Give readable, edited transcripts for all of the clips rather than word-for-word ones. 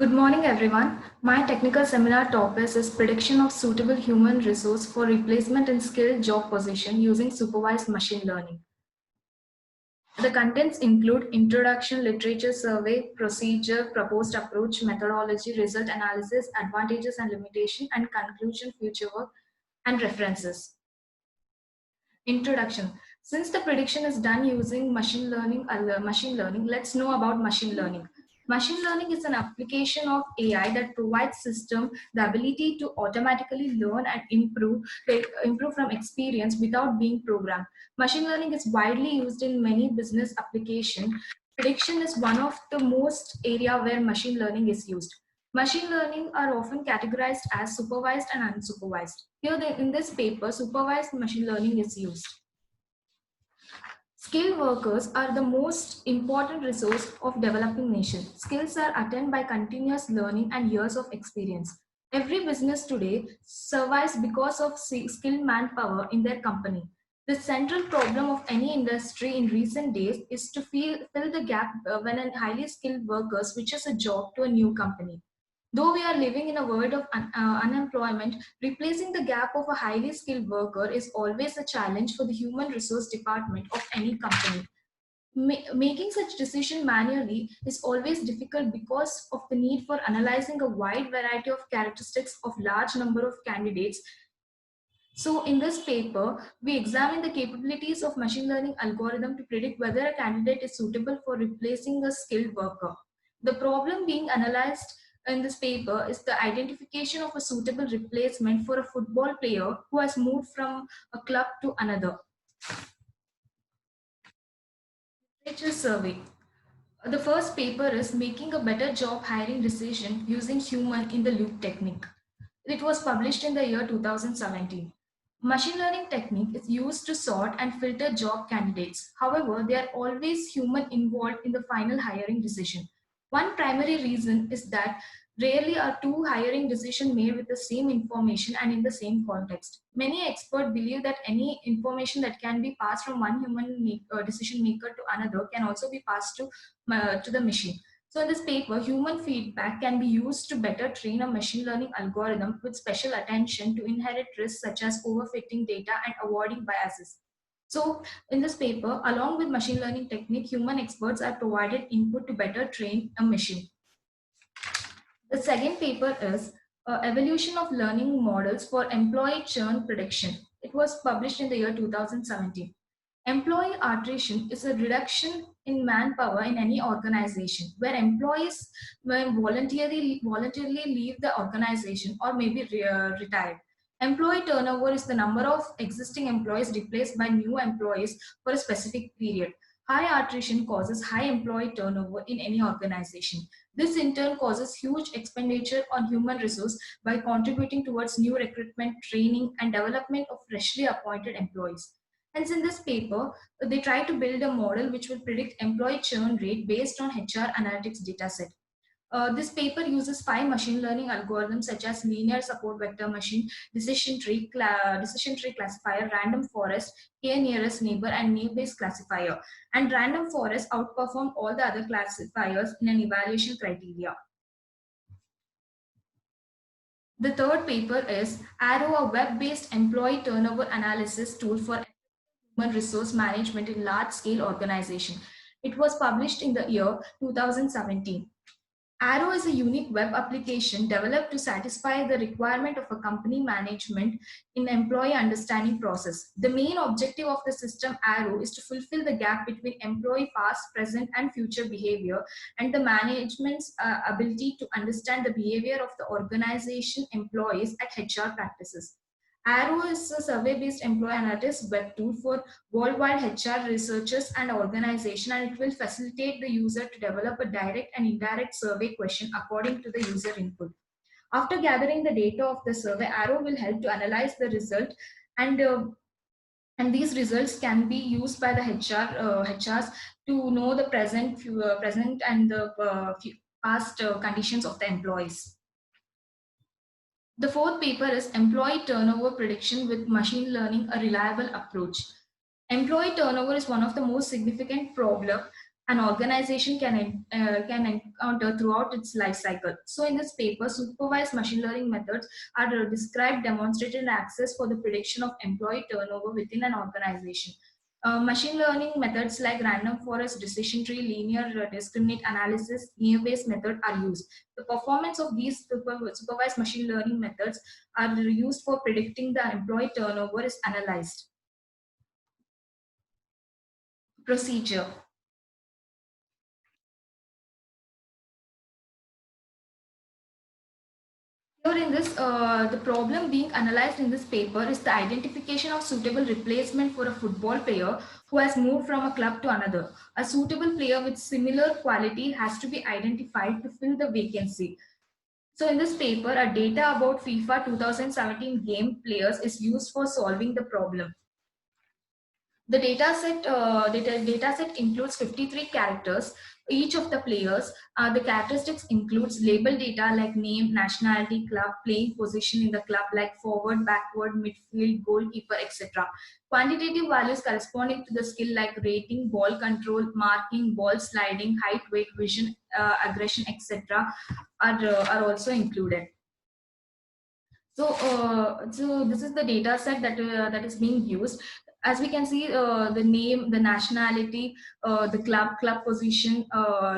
Good morning, everyone. My technical seminar topic is prediction of suitable human resource for replacement in skilled job position using supervised machine learning. The contents include introduction, literature survey, procedure, proposed approach, methodology, result analysis, advantages and limitation, and conclusion, future work, and references. Introduction. Since the prediction is done using machine learning, let's know about machine learning. Machine learning is an application of AI that provides system the ability to automatically learn and improve from experience without being programmed. Machine learning is widely used in many business applications. Prediction is one of the most area where machine learning is used. Machine learning are often categorized as supervised and unsupervised. Here in this paper, supervised machine learning is used. Skilled workers are the most important resource of developing nation. Skills are attained by continuous learning and years of experience. Every business today survives because of skilled manpower in their company. The central problem of any industry in recent days is to fill the gap when a highly skilled worker switches a job to a new company. Though we are living in a world of unemployment, replacing the gap of a highly skilled worker is always a challenge for the human resource department of any company. Making such decision manually is always difficult because of the need for analyzing a wide variety of characteristics of large number of candidates. So in this paper, we examine the capabilities of machine learning algorithm to predict whether a candidate is suitable for replacing a skilled worker. The problem being analyzed in this paper is the identification of a suitable replacement for a football player who has moved from a club to another. Literature survey. The first paper is making a better job hiring decision using human in the loop technique. It was published in the year 2017. Machine learning technique is used to sort and filter job candidates. However, there are always human involved in the final hiring decision. One primary reason is that rarely are two hiring decisions made with the same information and in the same context. Many experts believe that any information that can be passed from one decision maker to another can also be passed to the machine. So in this paper, human feedback can be used to better train a machine learning algorithm with special attention to inherent risks such as overfitting data and avoiding biases. So in this paper, along with machine learning technique, human experts are provided input to better train a machine. The second paper is Evolution of Learning Models for Employee Churn Prediction. It was published in the year 2017. Employee attrition is a reduction in manpower in any organization where employees may voluntarily leave the organization or maybe retired. Employee turnover is the number of existing employees replaced by new employees for a specific period. High attrition causes high employee turnover in any organization. This in turn causes huge expenditure on human resource by contributing towards new recruitment, training, and development of freshly appointed employees. Hence, in this paper, they try to build a model which will predict employee churn rate based on HR analytics dataset. This paper uses 5 machine learning algorithms such as linear support vector machine, decision tree classifier, random forest, k nearest neighbor, and naive-bayes classifier. And random forest outperform all the other classifiers in an evaluation criteria. The third paper is Arrow, a web-based employee turnover analysis tool for human resource management in large-scale organization. It was published in the year 2017. Arrow is a unique web application developed to satisfy the requirement of a company management in employee understanding process. The main objective of the system Arrow is to fulfill the gap between employee past, present, and future behavior and the management's ability to understand the behavior of the organization, employees, and HR practices. Arrow is a survey-based employee analytics web tool for worldwide HR researchers and organizations, and it will facilitate the user to develop a direct and indirect survey question according to the user input. After gathering the data of the survey, Arrow will help to analyze the result, and and these results can be used by the HRs to know the present and the past conditions of the employees. The fourth paper is Employee Turnover Prediction with Machine Learning, a Reliable Approach. Employee turnover is one of the most significant problem an organization can encounter throughout its life cycle. So, in this paper, supervised machine learning methods are described, demonstrated, and access for the prediction of employee turnover within an organization. Machine learning methods like random forest, decision tree, linear discriminant analysis, near-based method are used. The performance of these supervised machine learning methods are used for predicting the employee turnover is analyzed. Procedure. Here in this, the problem being analyzed in this paper is the identification of suitable replacement for a football player who has moved from a club to another. A suitable player with similar quality has to be identified to fill the vacancy. So in this paper, a data about FIFA 2017 game players is used for solving the problem. The data set includes 53 characters. Each of the players, the characteristics includes label data like name, nationality, club, playing position in the club like forward, backward, midfield, goalkeeper, etc. Quantitative values corresponding to the skill like rating, ball control, marking, ball sliding, height, weight, vision, aggression, etc. Are also included. So this is the data set that is being used. As we can see, the name, the nationality, the club position,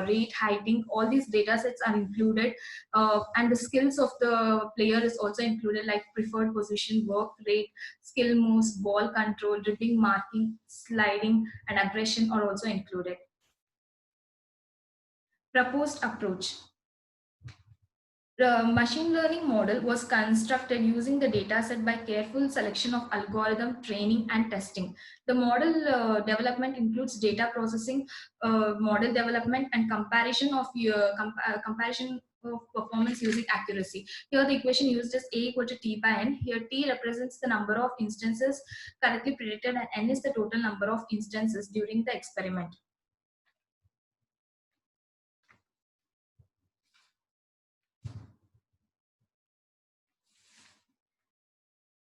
rate, heighting, all these data sets are included, and the skills of the player is also included, like preferred position, work rate, skill moves, ball control, dribbling, marking, sliding, and aggression are also included. Proposed approach. The machine learning model was constructed using the dataset by careful selection of algorithm training and testing. The model development includes data processing, model development, and comparison of performance using accuracy. Here the equation used is A equal to T by N. Here T represents the number of instances correctly predicted and N is the total number of instances during the experiment.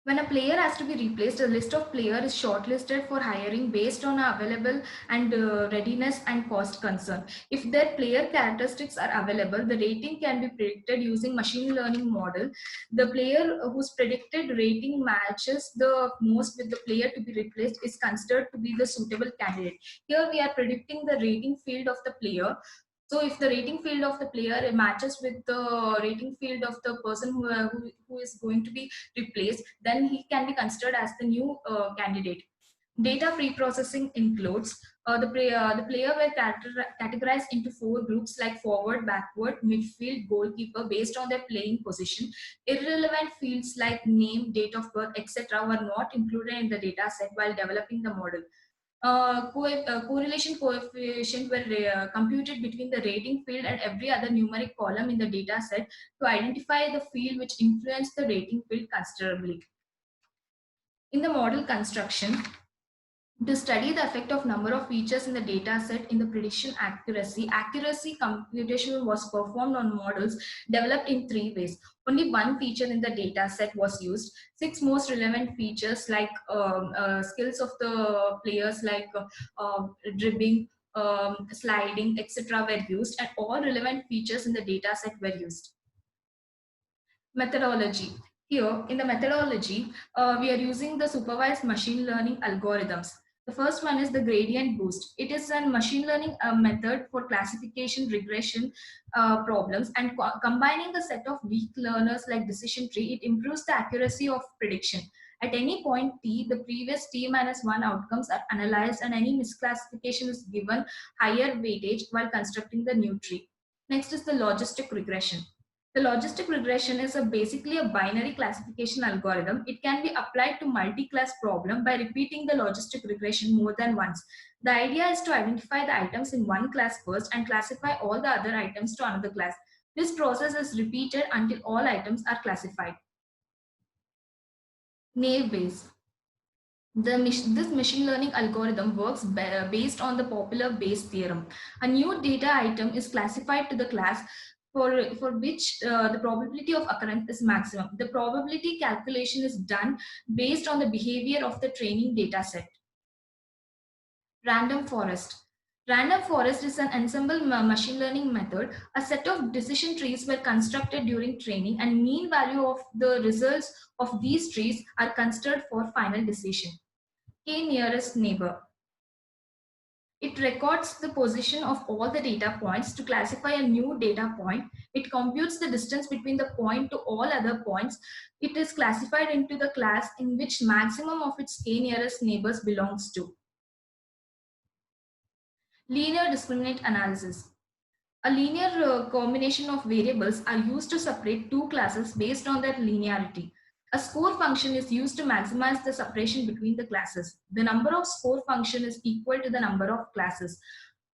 When a player has to be replaced, a list of players is shortlisted for hiring based on available and readiness and cost concern. If their player characteristics are available, the rating can be predicted using machine learning model. The player whose predicted rating matches the most with the player to be replaced is considered to be the suitable candidate. Here we are predicting the rating field of the player. So if the rating field of the player matches with the rating field of the person who is going to be replaced, then he can be considered as the new candidate. Data pre-processing includes the player were categorized into 4 groups like forward, backward, midfield, goalkeeper based on their playing position. Irrelevant fields like name, date of birth, etc. were not included in the data set while developing the model. Correlation coefficient were computed between the rating field and every other numeric column in the data set to identify the field which influenced the rating field considerably. In the model construction, to study the effect of number of features in the data set in the prediction accuracy computation was performed on models developed in 3 ways. Only one feature in the data set was used. 6 most relevant features like skills of the players like dribbling, sliding, etc. were used, and all relevant features in the data set were used. Methodology. Here in the methodology, we are using the supervised machine learning algorithms. The first one is the gradient boost. It is a machine learning method for classification regression problems, and combining a set of weak learners like decision tree, it improves the accuracy of prediction. At any point t, the previous t minus 1 outcomes are analyzed and any misclassification is given higher weightage while constructing the new tree. Next is the logistic regression. The logistic regression is basically a binary classification algorithm. It can be applied to multi-class problem by repeating the logistic regression more than once. The idea is to identify the items in one class first and classify all the other items to another class. This process is repeated until all items are classified. Naive Bayes. This machine learning algorithm works based on the popular Bayes theorem. A new data item is classified to the class for which the probability of occurrence is maximum. The probability calculation is done based on the behavior of the training data set. Random forest. Random forest is an ensemble machine learning method. A set of decision trees were constructed during training, and mean value of the results of these trees are considered for final decision. K nearest neighbor. It records the position of all the data points to classify a new data point. It computes the distance between the point to all other points. It is classified into the class in which maximum of its K nearest neighbors belongs to. Linear discriminant analysis. A linear combination of variables are used to separate two classes based on their linearity. A score function is used to maximize the separation between the classes. The number of score function is equal to the number of classes.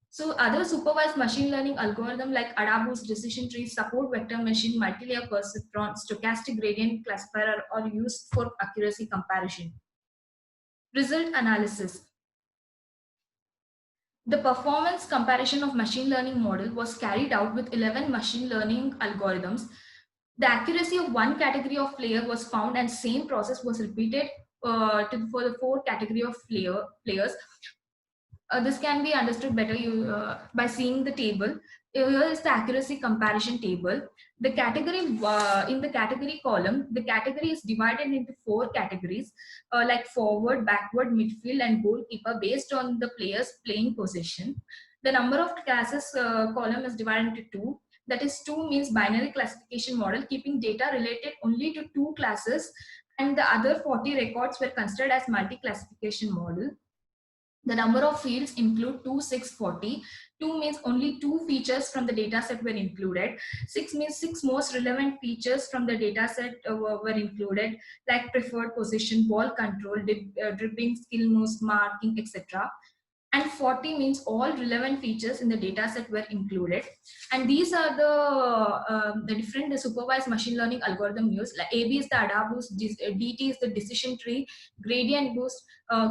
So other supervised machine learning algorithm like AdaBoost, decision trees, support vector machine, multi-layer perceptron, stochastic gradient classifier are used for accuracy comparison. Result analysis. The performance comparison of machine learning model was carried out with 11 machine learning algorithms. The accuracy of one category of player was found, and same process was repeated for the four category of players. This can be understood better by seeing the table. Here is the accuracy comparison table. The category in the category column, the category is divided into four categories like forward, backward, midfield, and goalkeeper based on the player's playing position. The number of classes column is divided into two. That is, two means binary classification model, keeping data related only to two classes, and the other 40 records were considered as multi-classification model. The number of fields include 2, 6, 40. 2 means only two features from the dataset were included. 6 means 6 most relevant features from the dataset were included, like preferred position, ball control, dribbling, skill moves, marking, etc. And 40 means all relevant features in the dataset were included. And these are the different supervised machine learning algorithm used. Like AB is the AdaBoost, DT is the decision tree, gradient boost,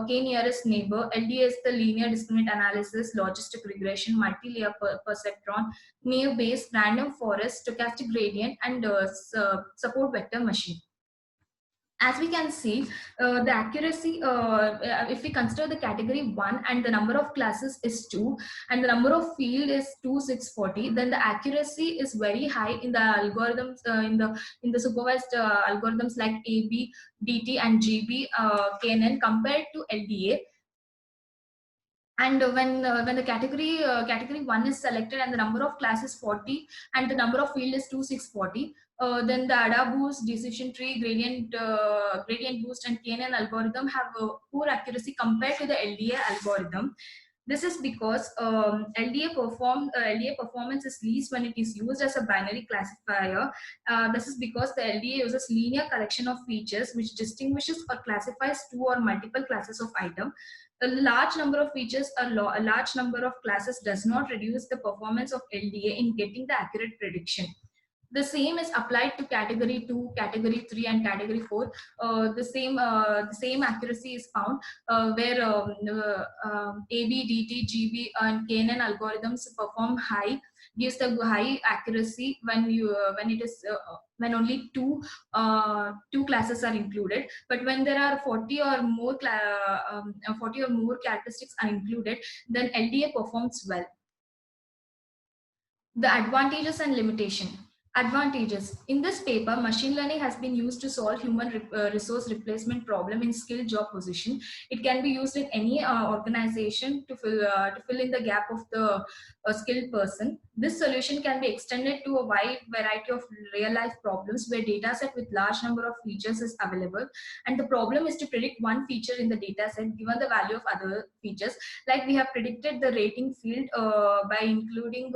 K nearest neighbor, LDA is the linear discriminant analysis, logistic regression, multi-layer perceptron, Naive-Bayes, random forest, stochastic gradient, and support vector machine. As we can see, the accuracy, if we consider the category 1 and the number of classes is 2 and the number of field is 2640, then the accuracy is very high in the algorithms, in the supervised algorithms like AB, DT, and GB, KNN compared to LDA. And when the category 1 is selected and the number of classes 40 and the number of field is 2640, then the AdaBoost, decision tree, gradient boost, and KNN algorithm have poor accuracy compared to the LDA algorithm. This is because LDA performance is least when it is used as a binary classifier. This is because the LDA uses linear collection of features which distinguishes or classifies two or multiple classes of item. A large number of features, a large number of classes does not reduce the performance of LDA in getting the accurate prediction. The same is applied to category 2, category 3, and category 4. The same accuracy is found where AB, DT, GB, and KNN algorithms perform high, gives the high accuracy when it is when only two classes are included. But when there are 40 or more 40 or more characteristics are included, then LDA performs well. The advantages and limitation. Advantages. In this paper, machine learning has been used to solve human resource replacement problem in skilled job position. It can be used in any organization to fill in the gap of the skilled person. This solution can be extended to a wide variety of real life problems where data set with large number of features is available. And the problem is to predict one feature in the data set given the value of other features. Like we have predicted the rating field by including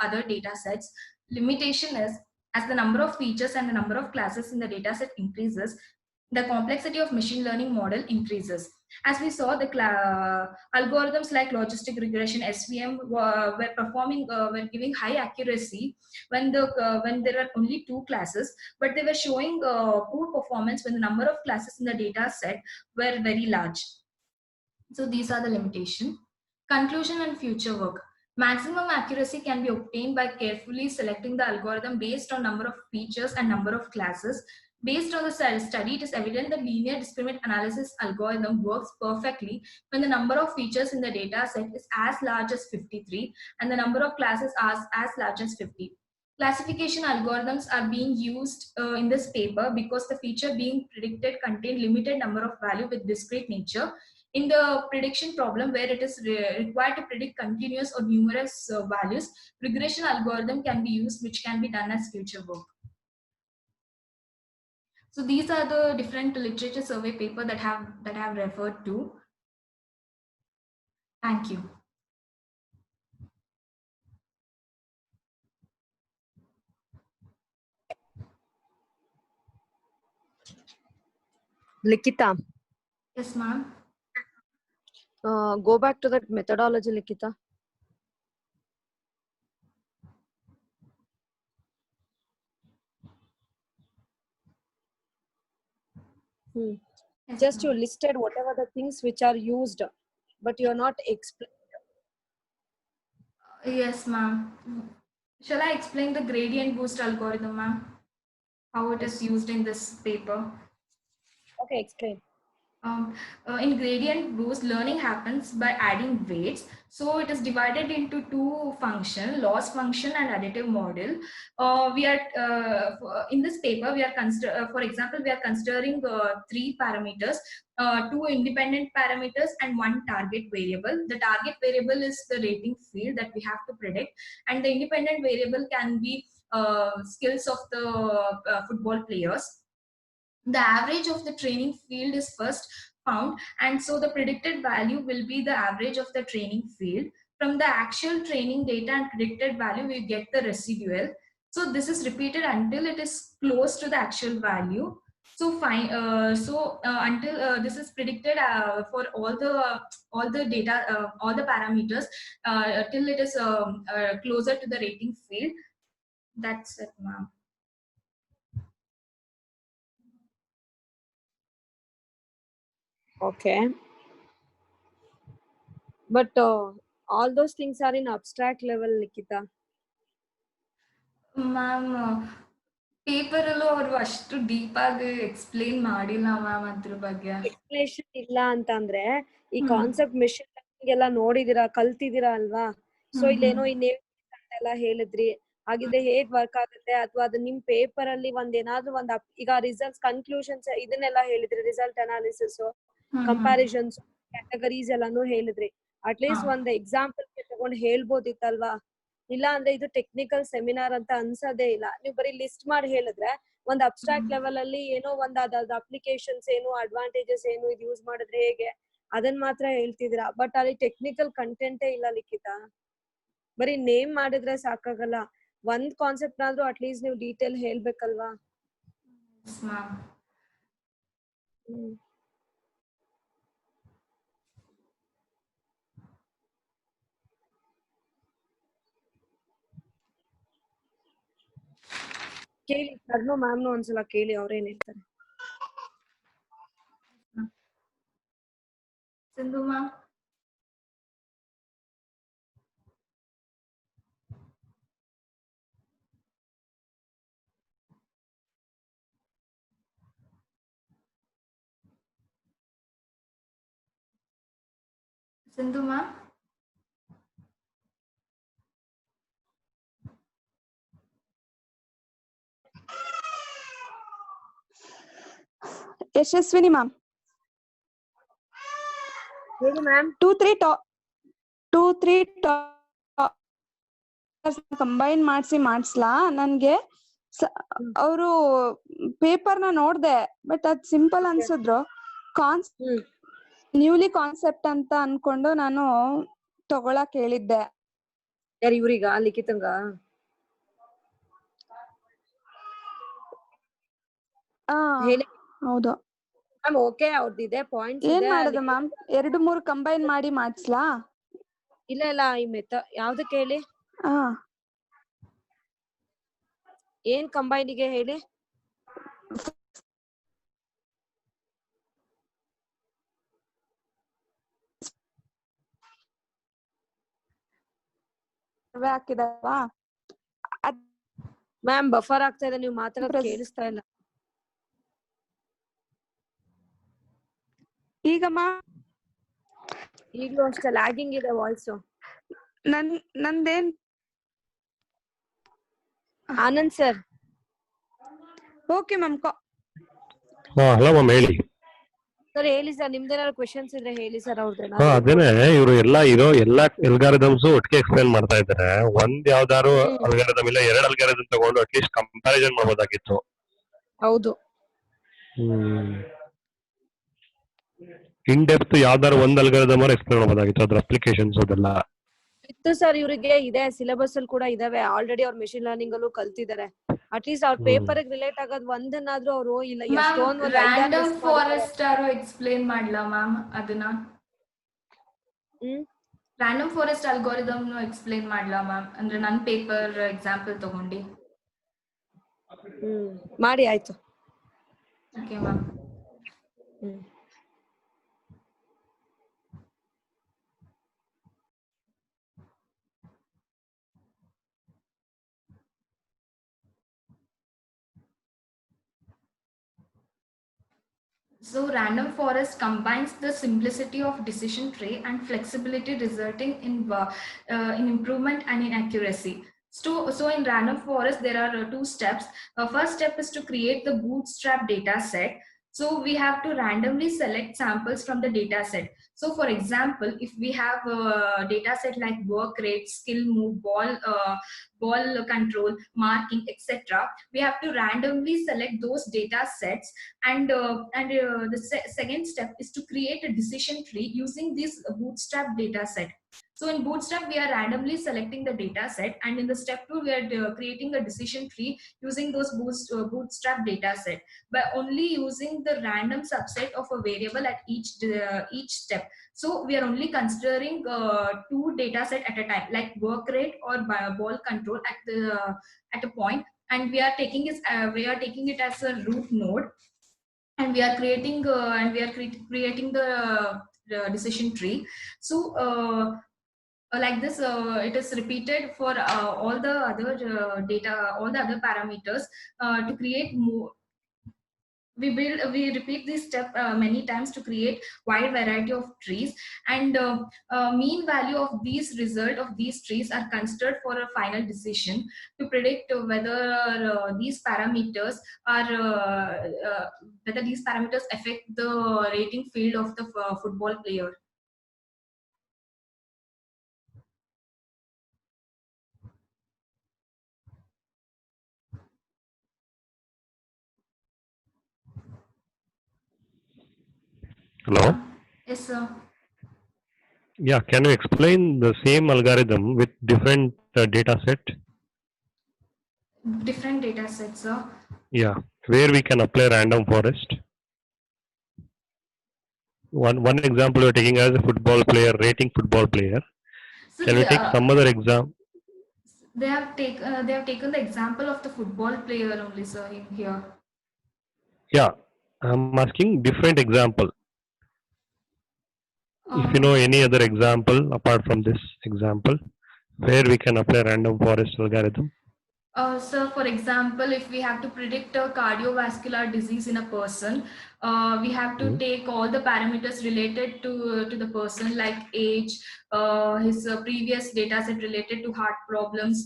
other data sets. Limitation is, as the number of features and the number of classes in the dataset increases, the complexity of machine learning model increases. As we saw, the algorithms like logistic regression, SVM, were giving high accuracy when there are only two classes, but they were showing poor performance when the number of classes in the data set were very large. So these are the limitations. Conclusion and future work. Maximum accuracy can be obtained by carefully selecting the algorithm based on number of features and number of classes. Based on the study, it is evident that linear discriminant analysis algorithm works perfectly when the number of features in the data set is as large as 53 and the number of classes as large as 50. Classification algorithms are being used in this paper because the feature being predicted contain limited number of value with discrete nature. In the prediction problem where it is required to predict continuous or numerous values, regression algorithm can be used, which can be done as future work. So these are the different literature survey paper that I have referred to. Thank you. Likita. Yes, ma'am. Go back to that methodology, Likita. Yes, Just you listed whatever the things which are used, but you are not explaining. Yes, ma'am. Shall I explain the gradient boost algorithm, ma'am? How it is used in this paper? Okay, explain. In gradient boost, learning happens by adding weights. So it is divided into two functions, loss function and additive model. We are in this paper, we are for example, we are considering three parameters, two independent parameters and one target variable. The target variable is the rating field that we have to predict, and the independent variable can be skills of the football players. The average of the training field is first found, and so the predicted value will be the average of the training field. From the actual training data and predicted value, we get the residual. So this is repeated until it is close to the actual value. So fine. Until this is predicted for all the data, all the parameters, till it is closer to the rating field. That's it, ma'am. Okay. But all those things are in abstract level, Likita. Ma'am ಪೇಪರಲ್ಲೂ ಅವರು ಅಷ್ಟು deep ಆಗಿ explain ಮಾಡಿಲ್ಲ ma'am ಅದ್ರ ಬಗ್ಗೆ. Explanation ಇಲ್ಲ ಅಂತಂದ್ರೆ ಈ ಕಾನ್ಸೆಪ್ಟ್ ಮೆಷಿನ್ ಲರ್ನಿಂಗ್ ಎಲ್ಲ ನೋಡಿದಿರಾ, ಕಲ್ತಿದ್ದೀರಾ ಅಲ್ವಾ? ಸೊ ಇಲ್ಲೇನೋ ಎಲ್ಲ ಹೇಳಿದ್ರಿ, ಹಾಗಿದ್ರೆ ಹೇಗ್ ವರ್ಕ್ ಆಗುತ್ತೆ, ಅಥವಾ ಅದು ನಿಮ್ ಪೇಪರ್ ಅಲ್ಲಿ ಏನಾದ್ರು ಈಗ ರಿಸಲ್ಟ್ಸ್ ಕನ್ಕ್ಲೂಷನ್ಸ್ ಇದನ್ನೆಲ್ಲ ಹೇಳಿದ್ರಿ, ರಿಸಲ್ಟ್ ಅನಾಲಿಸಿಸ್, ಕಂಪ್ಯಾರಿಸನ್ಸ್, ಕ್ಯಾಟಗರೀಸ್ ಎಲ್ಲಾನು ಹೇಳಿದ್ರಿ. ಅಟ್ಲೀಸ್ಟ್ ಒಂದ್ ಎಕ್ಸಾಂಪಲ್ ತಗೊಂಡ್ ಹೇಳ್ಬೋದಿತ್ತಲ್ವಾ? ಇಲ್ಲ ಅಂದ್ರೆ ಇದು ಟೆಕ್ನಿಕಲ್ ಸೆಮಿನಾರ್ ಅಂತ ಅನ್ಸೋದೇ ಇಲ್ಲ. ನೀವು ಬರೀ ಲಿಸ್ಟ್ ಮಾಡಿ ಹೇಳಿದ್ರೆ ಒಂದ್ ಅಬ್ಸ್ಟ್ರಾಕ್ಟ್ ಲೆವೆಲ್ ಅಲ್ಲಿ ಏನೋ ಒಂದ್ ಅದಾದ ಅಪ್ಲಿಕೇಶನ್ಸ್ ಏನು, ಅಡ್ವಾಂಟೇಜಸ್ ಏನು, ಇದು ಯೂಸ್ ಮಾಡಿದ್ರೆ ಹೇಗೆ, ಅದನ್ನ ಮಾತ್ರ ಹೇಳ್ತಿದ್ದೀರಾ. ಬಟ್ ಅಲ್ಲಿ ಟೆಕ್ನಿಕಲ್ ಕಂಟೆಂಟೇ ಇಲ್ಲ ಲಿಖಿತ. ಬರೀ ನೇಮ್ ಮಾಡಿದ್ರೆ ಸಾಕಾಗಲ್ಲ, ಒಂದ್ ಕಾನ್ಸೆಪ್ಟ್ ಆದ್ರೂ ಅಟ್ಲೀಸ್ಟ್ ನೀವು ಡೀಟೇಲ್ ಹೇಳ್ಬೇಕಲ್ವಾ? ಕೇಳಿ ಸರ್ನು ಮ್ಯಾಮ್ನು ಒಂದ್ಸಲ ಕೇಳಿ, ಅವ್ರೇನ್ ಹೇಳ್ತಾರೆ. Sindhu ma'am. Sindhu ma'am. Yashaswini ma'am. ಹೇಳಿ ಮ್ಯಾಮ್. 2-3 ಕಂಬೈನ್ ಮಾಡಿಸ್ಲಾ? ನನ್ಗೆ ಅವರು ಪೇಪರ್ನ ನೋಡ್ದೆ, ಬಟ್ ಅದ್ ಸಿಂಪಲ್ ಅನ್ಸಿದ್ರು. ನ್ಯೂಲಿ ಕಾನ್ಸೆಪ್ಟ್ ಅಂತ ಅನ್ಕೊಂಡು ನಾನು ತಗೊಳಕ್ ಹೇಳಿದ್ದೆ. ಯಾರು ಇವ್ರಿಗ, ಲಿಖಿತಂಗ? ಹೇಳಿ. ಹೌದು ಮ್ಯಾಮ್. Okay, ಅವ್ರದ್ದಿದೆ points. ಏನ್ ಮಾಡೋದು ಮ್ಯಾಮ್? 2-3 ಕಂಬೈನ್ ಮಾಡಿ ಮಾಡಿಸ್ಲಾ? ಇಲ್ಲ ಇಲ್ಲ, ಈ ಯಾವ್ದಕ್ಕೆ ಹೇಳಿ? ಏನ್ ಕಂಬೈನಿಗೆ ಹೇಳಿ? ಹಾಕಿದವಾ? ಮ್ಯಾಮ್ ಬಫರ್ ಆಗ್ತಾ ಇದೆ, ನೀವು ಮಾತಾಡೋದು ಕೇಳಿಸ್ತಾ ಇಲ್ಲ. ಈಗಮ್ಮ ಈಗಲೂ ಅಷ್ಟೇ ಲ್ಯಾಗಿಂಗ್ ಇದೆ ವಾಯ್ಸು. ನಂದೇನ್ Anand sir. Okay ma'am. Hello ma'am ಹೇಳಿ. ಸರ್ ಹೇಳಿ ಸರ್, ನಿಮ್ದೇನಾದ್ರು ಕ್ವೆಶನ್ಸ್ ಇದ್ರೆ ಹೇಳಿ ಸರ್. ಅದೇನೆ ಇವರು ಎಲ್ಲಾ ಅಲ್ಗಾರಿದಮ್ಸ್ ಒಟ್ಟಿಗೆ ಎಕ್ಸ್ಪ್ಲೈನ್ ಮಾಡ್ತಾ ಇದ್ದಾರೆ. ಒಂದ್ ಯಾವ್ದಾದ್ರು ಅಲ್ಗಾರಿದಮ್ ಇಲ್ಲ 2 ಅಲ್ಗಾರಿದಮ್ ತಗೊಂಡು ಅಟ್ಲೀಸ್ಟ್ ಕಂಪ್ಯಾರಿಸನ್ ಮಾಡ್ಬೋದಾಗಿತ್ತು. ಹೌದು. ಇನ್ ಡೆಪ್ತ್ ಯಾವ್ದಾದ್ರು ಒಂದ್ ಅಲ್ಗಾರಿದಮ್ ಎಕ್ಸ್ಪ್ಲೈನ್ ಮಾಡ್ಬೋದಾಗಿತ್ತು, ಅದ್ರ ಅಪ್ಲಿಕೇಶನ್ಸ್ ಅದೆಲ್ಲ ಇತ್ತು ಸರ್. ಇವರಿಗೆ ಇದೆ, ಸಿಲೆಬಸ್ ಅಲ್ಲಿ ಕೂಡ ಇದಾವೆ. ಆಲ್ರೆಡಿ ಅವ್ರು ಮೆಷಿನ್ ಲರ್ನಿಂಗ್ ಅಲ್ಲೂ ಕಲ್ತಿದ್ದಾರೆ. ಅಟ್ಲೀಸ್ಟ್ ಅವ್ರ ಪೇಪರ್ ರಿಲೇಟ್ ಆಗೋದ್ ಒಂದನ್ನಾದ್ರೂ ಅವರು ಇಲ್ಲ ಎಷ್ಟೊಂದು ರ್ಯಾಂಡಮ್ ಫಾರೆಸ್ಟ್ ಎಕ್ಸ್ಪ್ಲೇನ್ ಮಾಡ್ಲಾ ಮ್ಯಾಮ್ ಅದನ್ನ? ರ್ಯಾಂಡಮ್ ಫಾರೆಸ್ಟ್ ಅಲ್ಗಾರಿದಮ್ ಎಕ್ಸ್ಪ್ಲೇನ್ ಮಾಡ್ಲಾ ಮ್ಯಾಮ್? ಅಂದ್ರೆ ನನ್ನ ಪೇಪರ್ ಎಕ್ಸಾಂಪಲ್ ತಗೊಂಡು. ಮಾಡಿ ಆಯ್ತು. Okay ma'am. So random forest combines the simplicity of decision tree and flexibility, resulting in improvement and in accuracy. So in random forest, there are 2 steps. First step is to create the bootstrap data set. So we have to randomly select samples from the data set. So for example, if we have a data set like work rate, skill move, ball control, marking, etc., we have to randomly select those data sets. And the second step is to create a decision tree using this bootstrap data set. So in bootstrap, we are randomly selecting the data set, and in the step 2, we are creating a decision tree using those bootstrap data set by only using the random subset of a variable at each step. So we are only considering 2 data set at a time, like work rate or ball control at a point, and we are taking it as a root node, and we are creating the decision tree. So like this, it is repeated for all the other data, all the other parameters to create more. We repeat this step many times to create wide variety of trees, and mean value of these result of these trees are considered for a final decision to predict whether these parameters affect the rating field of the football player. Hello? Yes, sir. Yeah, can you explain the same algorithm with different data set? Different data sets, sir. Yeah, where we can apply random forest. One example you're taking as a football player, rating football player. So can we take some other example? They have taken the example of the football player only, sir, in here. Yeah, I'm asking different example. If you know any other example apart from this example, where we can apply random forest algorithm. So for example, if we have to predict a cardiovascular disease in a person, we have to take all the parameters related to the person, like age, his previous data set related to heart problems,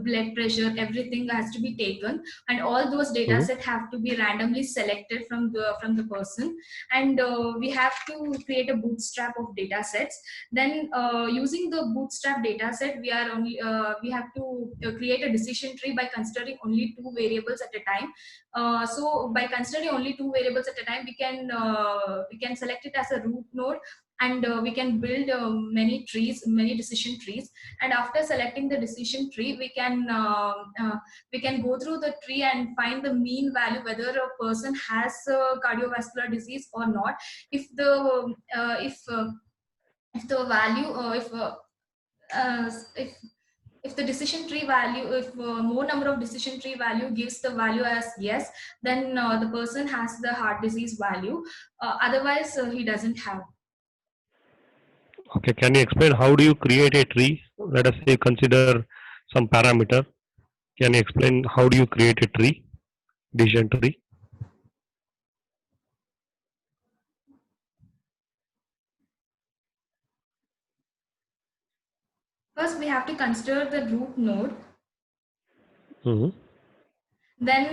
blood pressure, everything has to be taken, and all those data set have to be randomly selected from the person, and we have to create a bootstrap of data sets. Then using the bootstrap data set, we have to create a decision tree by considering only 2 variables at a time. So by considering only 2 variables at a time, we can select it as a root node, and we can build many decision trees. And after selecting the decision tree, we can go through the tree and find the mean value, whether a person has cardiovascular disease or not. If the value if the decision tree value, if more number of decision tree value gives the value as yes, then the person has the heart disease value. Otherwise he doesn't have. Okay, can you explain how do you create a tree? Let us say consider some parameter. Can you explain how do you create a tree, decision tree? First, we have to consider the root node. Hmm. Then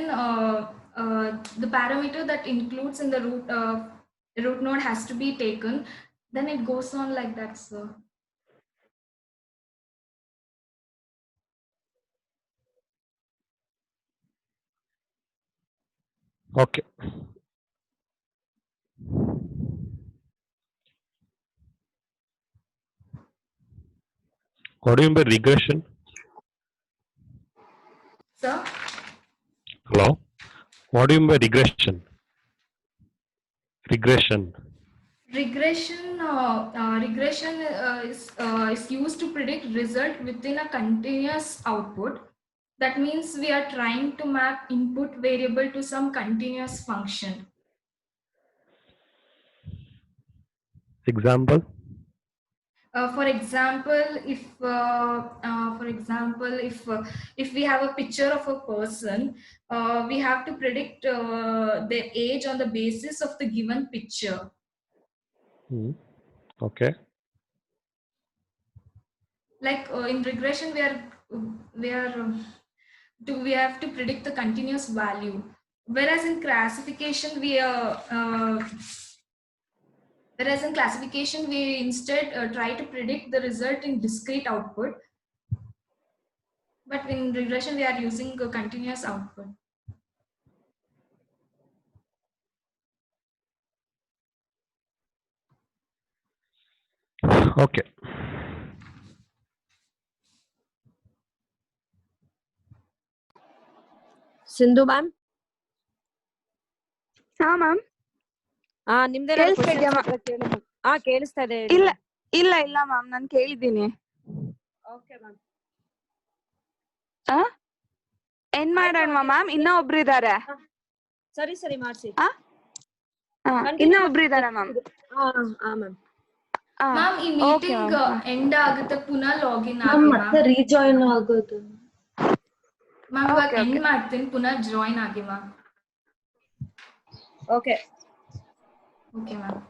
the parameter that includes in the root node has to be taken. Then it goes on like that, sir. Okay. What do you mean by regression? Sir, Hello? What do you mean by regression? Regression. Regression is used to predict result within a continuous output. That means we are trying to map input variable to some continuous function. Example? For example, if we have a picture of a person, we have to predict their age on the basis of the given picture. Hmm. Okay. Like in regression, we have to predict the continuous value, whereas in classification we instead try to predict the result in discrete output. But in regression, we are using a continuous output. Okay. Sindhu ma'am. ಹಾ ma'am. ನಿಮ್ದೇನಾದ್ರು ಕೇಳಿಸ್ತಾ ಇದ್ಯಾ questions ಇದ್ರೆ ಕೇಳಿ ma'am. ಕೇಳಿಸ್ತಾ ಇದೆ. ಇಲ್ಲ ಇಲ್ಲ ಇಲ್ಲ ಮ್ಯಾಮ್ ನಾನು ಕೇಳಿದ್ದೀನಿ. Okay ma'am. ಏನ್ ಮಾಡೋಣ ಮ್ಯಾಮ್? ಇನ್ನೂ ಒಬ್ರು ಇದಾರೆ. ಸರಿ ಸರಿ ಮಾಡ್ಸಿ. ಇನ್ನೂ ಒಬ್ರು ಇದಾರೆ ಮ್ಯಾಮ್. ಮ್ಯಾಮ್. ಮ್ಯಾಮ್ ಈ ಮೀಟಿಂಗ್ ಎಂಡ್ ಆಗುತ್ತೆ, ಪುನಃ ಲಾಗಿನ್ ಮ್ಯಾಮ್ ಆಗಿ ಮತ್ತೆ ರೀಜಾಯಿನ್ ಆಗೋದು. ಮ್ಯಾಮ್ ಇವಾಗ ಎಂಡ್ ಮಾಡ್ತೀನಿ, ಪುನಃ ಜಾಯಿನ್ ಆಗಿ ಮ್ಯಾಮ್. Okay okay ma'am.